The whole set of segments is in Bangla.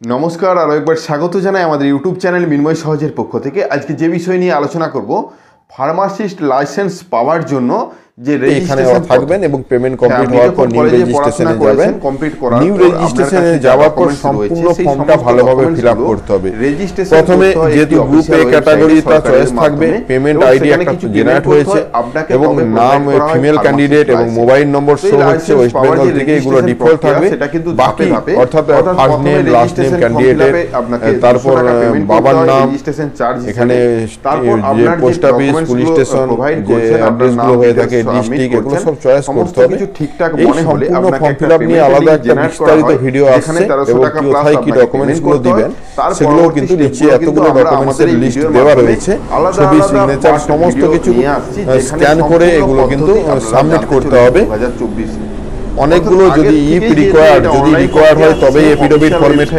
নমস্কার, আরও একবার স্বাগত জানাই আমাদের ইউটিউব চ্যানেল মিনময় সহজের পক্ষ থেকে। আজকে যে বিষয় নিয়ে আলোচনা করব, ফার্মাসিস্ট লাইসেন্স পাওয়ার জন্য যে রেজিস্ট্রেশন থাকবেন এবং পেমেন্ট কমপ্লিট হওয়ার পর নিউ রেজিস্ট্রেশনে যাবেন। নিউ রেজিস্ট্রেশনে যাওয়ার পর সম্পূর্ণ ফর্মটা ভালোভাবে ফিল আপ করতে হবে। প্রথমে যেহেতু গ্রুপ এ ক্যাটাগরিটা চয়েস থাকবে, পেমেন্ট আইডি একটা জেনারেট হয়েছে এবং নাম ফিমেল ক্যান্ডিডেট এবং মোবাইল নম্বর শো হচ্ছে ওয়েস্ট বেঙ্গল থেকে, এগুলো ডিফল্ট থাকবে। বাকি অর্থাৎ ফার্স্ট নেম লাস্ট নেম ক্যান্ডিডেটের, তারপর বাবার নাম, এখানে যে পোস্ট অফিস পুলিশ স্টেশন যে অ্যাড্রেসগুলো হয়ে থাকে ডিস্ট্রিক্ট, এগুলো সব চয়েস করতে হবে। কিছু ঠিকঠাক মনে হলে আপনাকে ফর্ম ফিল আপ নিয়ে আলাদা একটা বিস্তারিত ভিডিও আসছে এবং কোথায় কি ডকুমেন্টস গুলো দিবেন সেগুলো কিন্তু নিচে এতগুলো ডকুমেন্টসের লিস্ট দেওয়া রয়েছে। ছবি, সিগনেচার সমস্ত কিছু স্ক্যান করে এগুলো কিন্তু সাবমিট করতে হবে। অনেকগুলো যদি রিকোয়ার্ড হয় তবে এপিডোবিট ফরম্যাট,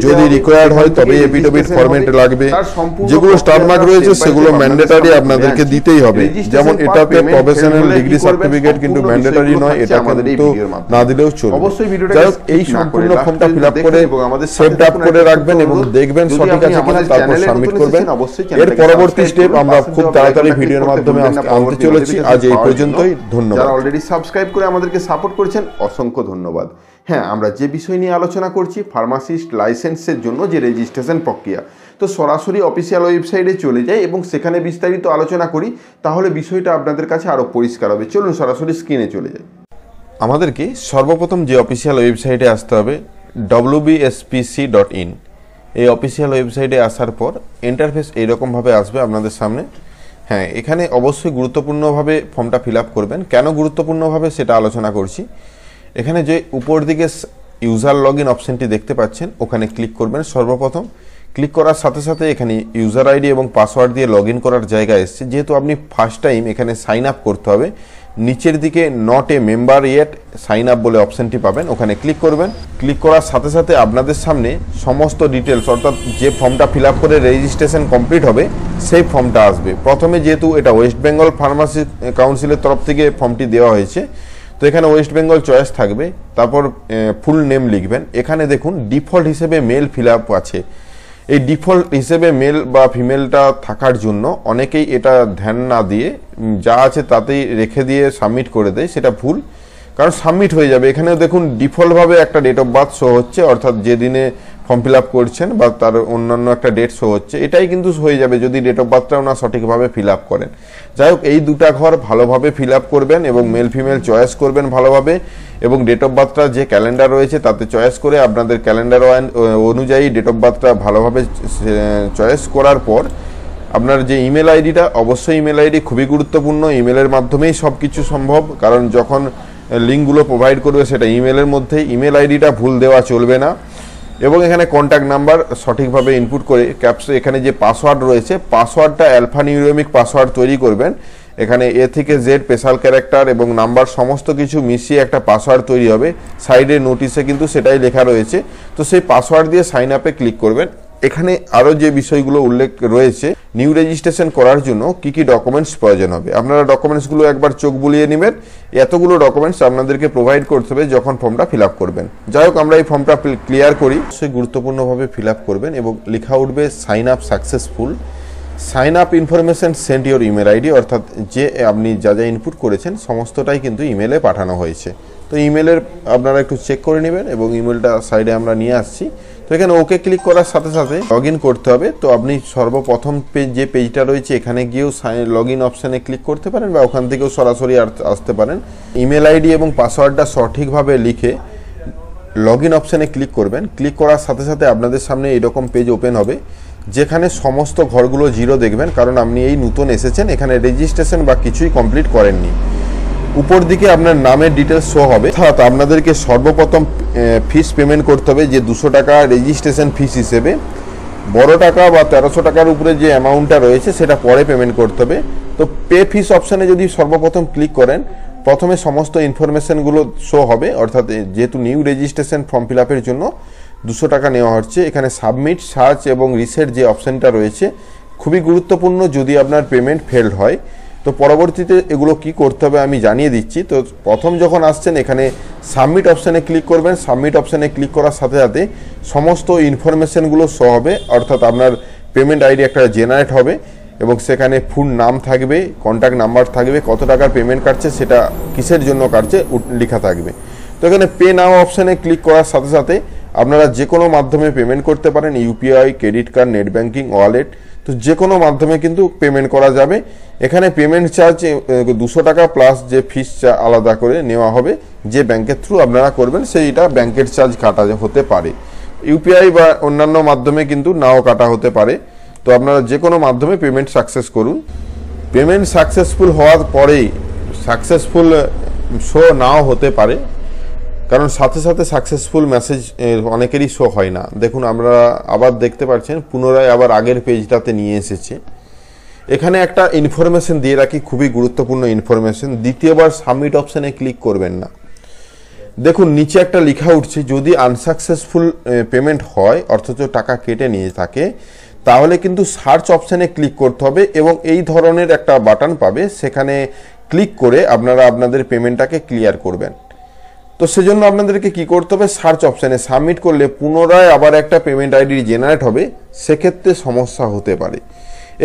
যদি রিকোয়ার্ড হয় তবে এপিডোবিট ফরম্যাট লাগবে। যেগুলো স্টার মার্ক রয়েছে সেগুলো ম্যান্ডেটরি আপনাদেরকে দিতেই হবে। যেমন এটাতে প্রফেশনাল ডিগ্রি সার্টিফিকেট কিন্তু ম্যান্ডেটরি নয়, এটা কিন্তু না দিলেও চলবে। যাই হোক, এই সম্পূর্ণ ফর্মটা ফিল আপ করে সেভ আপ করে রাখবেন এবং দেখবেন সঠিক আছে কিনা, তারপর সাবমিট করবেন। এর পরবর্তী স্টেপ আমরা খুব তাড়াতাড়ি ভিডিওর মাধ্যমে আনতে চলেছি। আজ এই পর্যন্তই, ধন্যবাদ। যারা অলরেডি সাবস্ক্রাইব করে আমাদেরকে সাপোর্ট করেছেন অসংখ্য ধন্যবাদ। হ্যাঁ, আমরা যে বিষয় নিয়ে আলোচনা করছি ফার্মাসিস্ট লাইসেন্সের জন্য যে রেজিস্ট্রেশন প্রক্রিয়া, তো সরাসরি অফিসিয়াল ওয়েবসাইটে চলে যাই এবং সেখানে বিস্তারিত আলোচনা করি, তাহলে বিষয়টা আপনাদের কাছে আরও পরিষ্কার হবে। চলুন সরাসরি স্ক্রিনে চলে যাই। আমাদেরকে সর্বপ্রথম যে অফিসিয়াল ওয়েবসাইটে আসতে হবে wbspc.in। এই অফিসিয়াল ওয়েবসাইটে আসার পর ইন্টারফেস এইরকমভাবে আসবে আপনাদের সামনে। হ্যাঁ, এখানে অবশ্যই গুরুত্বপূর্ণভাবে ফর্মটা ফিল আপ করবেন। কেন গুরুত্বপূর্ণভাবে সেটা আলোচনা করছি। এখানে যে উপর দিকে ইউজার লগ ইন অপশানটি দেখতে পাচ্ছেন, ওখানে ক্লিক করবেন। সর্বপ্রথম ক্লিক করার সাথে সাথে এখানে ইউজার আইডি এবং পাসওয়ার্ড দিয়ে লগ ইন করার জায়গা এসছে। যেহেতু আপনি ফার্স্ট টাইম এখানে সাইন আপ করতে হবে, নিচের দিকে not a member yet sign up বলে অপশানটি পাবেন, ওখানে ক্লিক করবেন। ক্লিক করার সাথে সাথে আপনাদের সামনে সমস্ত ডিটেলস, অর্থাৎ যে ফর্মটা ফিল আপ করে রেজিস্ট্রেশন কমপ্লিট হবে সেই ফর্মটা আসবে। প্রথমে যেহেতু এটা ওয়েস্ট বেঙ্গল ফার্মাসি কাউন্সিলের তরফ থেকে ফর্মটি দেওয়া হয়েছে, তো এখানে ওয়েস্ট বেঙ্গল চয়েস থাকবে। তারপর ফুল নেম লিখবেন। এখানে দেখুন ডিফল্ট হিসেবে মেল ফিল আপ আছে। এই ডিফল্ট হিসেবে মেল বা ফিমেলটা থাকার জন্য অনেকেই এটা ধ্যান না দিয়ে যা আছে তাতেই রেখে দিয়ে সাবমিট করে দেয়, সেটা ভুল। কারণ সাবমিট হয়ে যাবে। এখানেও দেখুন ডিফল্টভাবে একটা ডেট অফ বার্থ শো হচ্ছে, অর্থাৎ যে দিনে ফর্ম ফিল আপ করছেন বা তার অন্যান্য একটা ডেট শো হচ্ছে, এটাই কিন্তু হয়ে যাবে যদি ডেট অফ বার্থটাও না সঠিকভাবে ফিল আপ করেন। যাই হোক, এই দুটা ঘর ভালোভাবে ফিল আপ করবেন এবং মেল ফিমেল চয়েস করবেন ভালোভাবে, এবং ডেট অফ বার্থটা যে ক্যালেন্ডার রয়েছে তাতে চয়েস করে আপনাদের ক্যালেন্ডার অনুযায়ী ডেট অফ বার্থটা ভালোভাবে চয়েস করার পর আপনার যে ইমেল আইডিটা, অবশ্যই ইমেল আইডি খুবই গুরুত্বপূর্ণ। ইমেলের মাধ্যমেই সব কিছু সম্ভব, কারণ যখন লিঙ্কগুলো প্রোভাইড করবে সেটা ইমেলের মধ্যেই, ইমেল আইডিটা ভুল দেওয়া চলবে না। এবং এখানে কন্ট্যাক্ট নাম্বার সঠিকভাবে ইনপুট করে এখানে যে পাসওয়ার্ড রয়েছে, পাসওয়ার্ডটা অ্যালফা নিউমেরিক পাসওয়ার্ড তৈরি করবেন। এখানে এ থেকে জেড স্পেশাল ক্যারেক্টার এবং নাম্বার সমস্ত কিছু মিশিয়ে একটা পাসওয়ার্ড তৈরি হবে। সাইডে নোটিশে কিন্তু সেটাই লেখা রয়েছে। তো সেই পাসওয়ার্ড দিয়ে সাইন আপে ক্লিক করবেন। এখানে আরও যে বিষয়গুলো উল্লেখ রয়েছে, নিউ রেজিস্ট্রেশন করার জন্য কি কি ডকুমেন্টস প্রয়োজন হবে, আপনারা ডকুমেন্টসগুলো একবার চোখ বুলিয়ে নেবেন। এতগুলো ডকুমেন্টস আপনাদেরকে প্রোভাইড করতে হবে যখন ফর্মটা ফিল আপ করবেন। যাই হোক, আমরা এই ফর্মটা ক্লিয়ার করি। সেই গুরুত্বপূর্ণভাবে ফিল আপ করবেন এবং লেখা উঠবে sign up successful. Sign up information send your email ID, অর্থাৎ যে আপনি যা যা ইনপুট করেছেন সমস্তটাই কিন্তু ইমেলে পাঠানো হয়েছে। তো ইমেলের আপনারা একটু চেক করে নেবেন এবং ইমেলটা সাইডে আমরা নিয়ে আসছি। তো এখানে ওকে ক্লিক করার সাথে সাথে লগ ইন করতে হবে। তো আপনি সর্বপ্রথম যে পেজটা রয়েছে এখানে গিয়েও লগ ইন অপশানে ক্লিক করতে পারেন বা ওখান থেকেও সরাসরি আসতে পারেন। ইমেল আইডি এবং পাসওয়ার্ডটা সঠিকভাবে লিখে লগ ইন অপশানে ক্লিক করবেন। ক্লিক করার সাথে সাথে আপনাদের সামনে এরকম পেজ ওপেন হবে, যেখানে সমস্ত ঘরগুলো জিরো দেখবেন, কারণ আপনি এই নতুন এসেছেন, এখানে রেজিস্ট্রেশন বা কিছুই কমপ্লিট করেননি। উপর দিকে আপনার নামের ডিটেলস শো হবে, অর্থাৎ আপনাদেরকে সর্বপ্রথম ফিস পেমেন্ট করতে হবে যে 200 টাকা রেজিস্ট্রেশন ফিস হিসেবে। বড় টাকা বা 1300 টাকার উপরে যে অ্যামাউন্টটা রয়েছে সেটা পরে পেমেন্ট করতে হবে। তো পে ফিস অপশানে যদি সর্বপ্রথম ক্লিক করেন, প্রথমে সমস্ত ইনফরমেশনগুলো শো হবে, অর্থাৎ যেহেতু নিউ রেজিস্ট্রেশন ফর্ম ফিল আপের জন্য 200 টাকা নেওয়া হচ্ছে। এখানে সাবমিট, সার্চ এবং রিসেট যে অপশানটা রয়েছে খুবই গুরুত্বপূর্ণ। যদি আপনার পেমেন্ট ফেলড হয় তো পরবর্তীতে এগুলো কি করতে হবে আমি জানিয়ে দিচ্ছি। তো প্রথম যখন আসছেন এখানে সাবমিট অপশানে ক্লিক করবেন। সাবমিট অপশানে ক্লিক করার সাথে সাথে সমস্ত ইনফরমেশনগুলো শো হবে, অর্থাৎ আপনার পেমেন্ট আইডি একটা জেনারেট হবে এবং সেখানে ফুল নাম থাকবে, কন্ট্যাক্ট নাম্বার থাকবে, কত টাকার পেমেন্ট কাটছে, সেটা কিসের জন্য কাটছে লেখা থাকবে। তো এখানে পে নাও অপশানে ক্লিক করার সাথে সাথে আপনারা যে কোনো মাধ্যমে পেমেন্ট করতে পারেন, UPI, credit card, net banking, wallet, তো যে কোনো মাধ্যমে কিন্তু পেমেন্ট করা যাবে। এখানে পেমেন্ট চার্জ 200 টাকা প্লাস যে ফিস আলাদা করে নেওয়া হবে, যে ব্যাংকের থ্রু আপনারা করবেন সেইটা ব্যাংকের চার্জ কাটা হতে পারে। ইউপিআই বা অন্যান্য মাধ্যমে কিন্তু নাও কাটা হতে পারে। তো আপনারা যে কোনো মাধ্যমে পেমেন্ট সাকসেস করুন। পেমেন্ট সাকসেসফুল হওয়ার পরেই সাকসেসফুল শো নাও হতে পারে, কারণ সাথে সাথে সাকসেসফুল মেসেজ অনেকেরই শো হয় না। দেখুন আমরা আবার দেখতে পাচ্ছেন পুনরায় আবার আগের পেজটাতে নিয়ে এসেছে। এখানে একটা ইনফরমেশন দিয়ে রাখি, খুবই গুরুত্বপূর্ণ ইনফরমেশন, দ্বিতীয়বার সাবমিট অপশানে ক্লিক করবেন না। দেখুন নিচে একটা লেখা উঠছে, যদি আনসাকসেসফুল পেমেন্ট হয় অথচ টাকা কেটে নিয়ে থাকে, তাহলে কিন্তু সার্চ অপশানে ক্লিক করতে হবে এবং এই ধরনের একটা বাটন পাবে, সেখানে ক্লিক করে আপনারা আপনাদের পেমেন্টটাকে ক্লিয়ার করবেন। তো সেজন্য আপনাদেরকে কি করতে হবে, সার্চ অপশানে সাবমিট করলে পুনরায় আবার একটা পেমেন্ট আইডি জেনারেট হবে, সেক্ষেত্রে সমস্যা হতে পারে।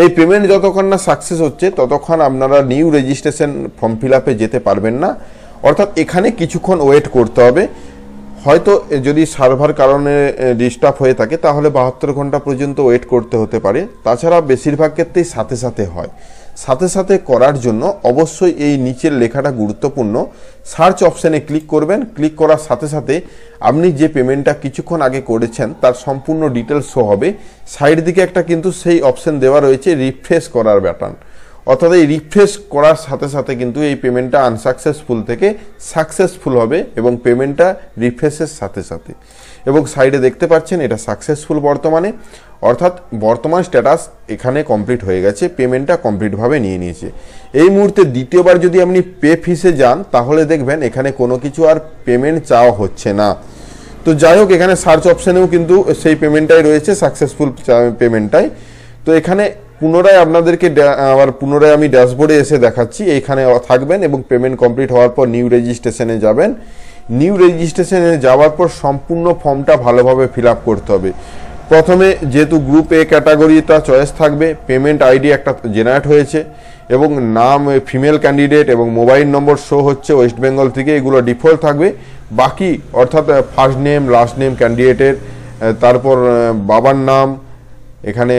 এই পেমেন্ট যতক্ষণ না সাকসেস হচ্ছে ততক্ষণ আপনারা নিউ রেজিস্ট্রেশন ফর্ম ফিল আপে যেতে পারবেন না, অর্থাৎ এখানে কিছুক্ষণ ওয়েট করতে হবে। হয়তো যদি সার্ভার কারণে ডিস্টার্ব হয়ে থাকে তাহলে 72 ঘন্টা পর্যন্ত ওয়েট করতে হতে পারে। তাছাড়া বেশিরভাগ ক্ষেত্রেই সাথে সাথে হয়। সাথে সাথে করার জন্য অবশ্যই এই নিচের লেখাটা গুরুত্বপূর্ণ, সার্চ অপশানে ক্লিক করবেন। ক্লিক করার সাথে সাথে আপনি যে পেমেন্টটা কিছুক্ষণ আগে করেছেন তার সম্পূর্ণ ডিটেলস শো হবে। সাইড দিকে একটা কিন্তু সেই অপশান দেওয়া রয়েছে রিফ্রেশ করার বাটন, অর্থাৎ এই রিফ্রেশ করার সাথে সাথে কিন্তু এই পেমেন্টটা আনসাকসেসফুল থেকে সাকসেসফুল হবে এবং পেমেন্টটা রিফ্রেশের সাথে সাথে। এবং সাইডে দেখতে পাচ্ছেন এটা সাকসেসফুল বর্তমানে, অর্থাৎ বর্তমান স্ট্যাটাস এখানে কমপ্লিট হয়ে গেছে, পেমেন্টটা কমপ্লিটভাবে নিয়ে নিয়েছে। এই মুহূর্তে দ্বিতীয়বার যদি আপনি পে ফিসে যান তাহলে দেখবেন এখানে কোনো কিছু আর পেমেন্ট চাওয়া হচ্ছে না। তো যাই হোক, এখানে সার্চ অপশানেও কিন্তু সেই পেমেন্টটাই রয়েছে, সাকসেসফুল পেমেন্টটাই। তো এখানে পুনরায় আপনাদেরকে আবার পুনরায় আমি ড্যাশবোর্ডে এসে দেখাচ্ছি, এইখানে থাকবেন এবং পেমেন্ট কমপ্লিট হওয়ার পর নিউ রেজিস্ট্রেশনে যাবেন। নিউ রেজিস্ট্রেশনে যাওয়ার পর সম্পূর্ণ ফর্মটা ভালোভাবে ফিল আপ করতে হবে। প্রথমে যেহেতু গ্রুপ এ ক্যাটাগরিটা চয়েস থাকবে, পেমেন্ট আইডি একটা জেনারেট হয়েছে এবং নাম ফিমেল ক্যান্ডিডেট এবং মোবাইল নম্বর শো হচ্ছে ওয়েস্ট বেঙ্গল থেকে, এগুলো ডিফল্ট থাকবে। বাকি অর্থাৎ ফার্স্ট নেম, লাস্ট নেম ক্যান্ডিডেটের, তারপর বাবার নাম, এখানে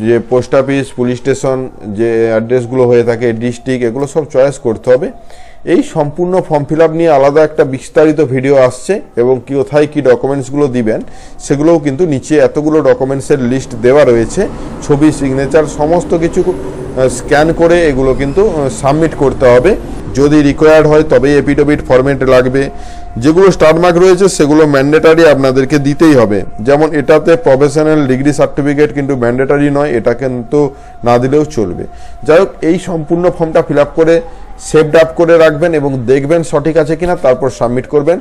যে পোস্ট অফিস, পুলিশ স্টেশন, যে অ্যাড্রেসগুলো হয়ে থাকে, ডিস্ট্রিক্ট, এগুলো সব চয়েস করতে হবে। এই সম্পূর্ণ ফর্ম ফিল আপ নিয়ে আলাদা একটা বিস্তারিত ভিডিও আসছে এবং কোথায় কী ডকুমেন্টসগুলো দিবেন সেগুলোও কিন্তু নিচে এতগুলো ডকুমেন্টসের লিস্ট দেওয়া রয়েছে, ছবি, সিগনেচার সমস্ত কিছু স্ক্যান করে এগুলো কিন্তু সাবমিট করতে হবে। যদি রিকোয়ার্ড হয় তবেই এপিডেভিট ফরম্যাট লাগবে। যেগুলো স্টার মার্ক রয়েছে সেগুলো ম্যান্ডেটারি আপনাদেরকে দিতেই হবে। যেমন এটাতে প্রফেশনাল ডিগ্রি সার্টিফিকেট কিন্তু ম্যান্ডেটারি নয়, এটা কিন্তু না দিলেও চলবে। যাই হোক, এই সম্পূর্ণ ফর্মটা ফিল আপ করে সেভড আপ করে রাখবেন এবং দেখবেন সঠিক আছে কিনা, তারপর সাবমিট করবেন।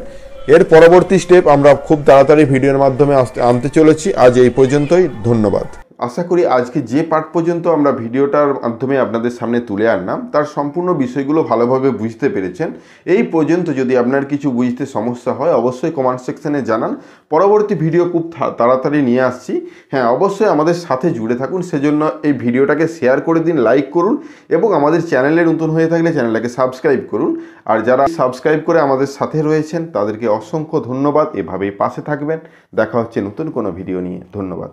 এর পরবর্তী স্টেপ আমরা খুব তাড়াতাড়ি ভিডিওর মাধ্যমে আনতে চলেছি। আজ এই পর্যন্তই, ধন্যবাদ। আশা করি আজকে যে পার্ট পর্যন্ত আমরা ভিডিওটার মাধ্যমে আপনাদের সামনে তুলে আনলাম তার সম্পূর্ণ বিষয়গুলো ভালোভাবে বুঝতে পেরেছেন। এই পর্যন্ত যদি আপনার কিছু বুঝতে সমস্যা হয় অবশ্যই কমেন্ট সেকশনে জানান, পরবর্তী ভিডিও খুব তাড়াতাড়ি নিয়ে আসছি। হ্যাঁ, অবশ্যই আমাদের সাথে জুড়ে থাকুন, সেজন্য এই ভিডিওটাকে শেয়ার করে দিন, লাইক করুন এবং আমাদের চ্যানেলে নতুন হয়ে থাকলে চ্যানেলটাকে সাবস্ক্রাইব করুন। আর যারা সাবস্ক্রাইব করে আমাদের সাথে রয়েছেন তাদেরকে অসংখ্য ধন্যবাদ। এভাবেই পাশে থাকবেন। দেখা হচ্ছে নতুন কোনো ভিডিও নিয়ে। ধন্যবাদ।